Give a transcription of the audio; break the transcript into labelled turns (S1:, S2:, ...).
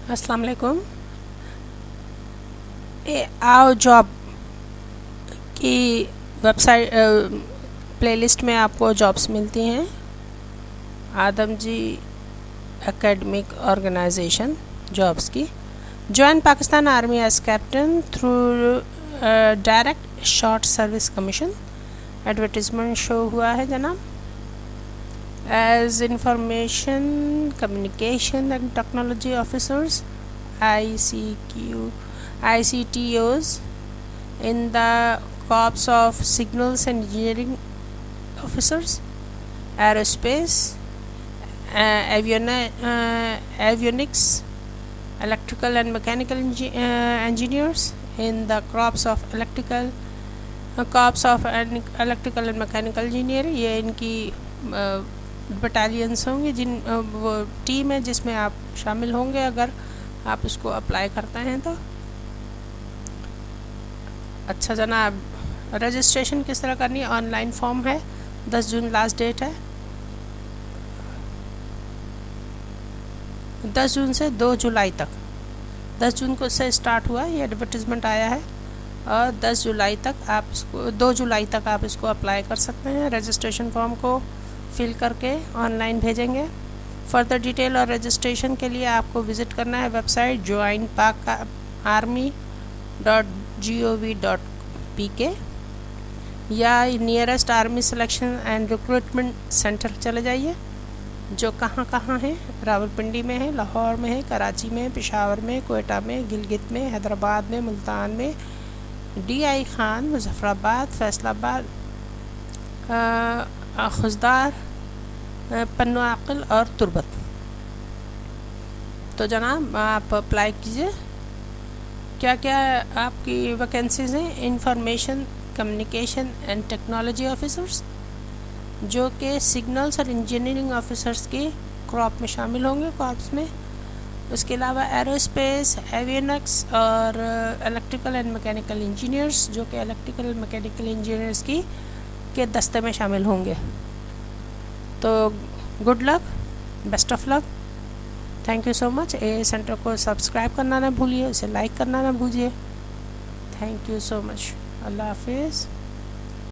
S1: السلام علیکم. آؤ جاب کی ویب سائٹ پلے لسٹ میں آپ کو جابس ملتی ہیں. Adamjee academic organization jobs کی. Join Pakistan army as captain through direct short service commission. Advertisement show ہوا ہے جناب. As information communication and technology officers ICTOs in the corps of signals and engineering officers, aerospace, avionics, electrical and mechanical engineers in the corps of electrical and mechanical engineering. یہ ان کی بٹالینس ہوں گے، جن وہ team ہے جس میں آپ شامل ہوں گے اگر آپ اس کو اپلائی کرتے ہیں تو. اچھا جناب، رجسٹریشن کس طرح کرنی ہے؟ آن لائن فارم ہے. 10 جون لاسٹ ڈیٹ ہے. 10 جون سے 2 جولائی تک. 10 جون کو سے اسٹارٹ ہوا، یہ ایڈورٹیزمنٹ آیا ہے، اور 10 جولائی تک آپ اس کو 2 جولائی تک آپ اس کو اپلائی کر سکتے ہیں. رجسٹریشن فارم کو فل کر کے آن لائن بھیجیں گے. فردر ڈیٹیل اور رجسٹریشن کے لیے آپ کو وزٹ کرنا ہے ویب سائٹ joinpakarmy.gov.pk یا nearest army selection and recruitment centre چلے جائیے، جو کہاں ہیں. راولپنڈی میں ہے، لاہور میں ہے، کراچی میں، پشاور میں، کوئٹہ میں، گلگت میں، حیدرآباد میں، ملتان میں، DI خان، مظفر آباد، فیصل آباد، خضدار، پنو عقل اور تربت. تو جناب آپ اپلائی کیجئے. کیا کیا آپ کی ویکنسیز ہیں؟ Information communication and technology officers, جو کہ سگنلز اور انجینئرنگ آفیسرس کی کراپ میں شامل ہوں گے، کارپس میں. اس کے علاوہ ایروسپیس، ایوینکس اور الیکٹریکل اینڈ میکینیکل انجینئرس، جو کہ الیکٹریکل اینڈ میکینیکل انجینئرس کے دستے میں شامل ہوں گے. تو good luck, best of luck. Thank you so much. A centre کو سبسکرائب کرنا نہ بھولیے، اسے لائک کرنا نہ بھولیے. تھینک یو سو مچ. اللہ حافظ.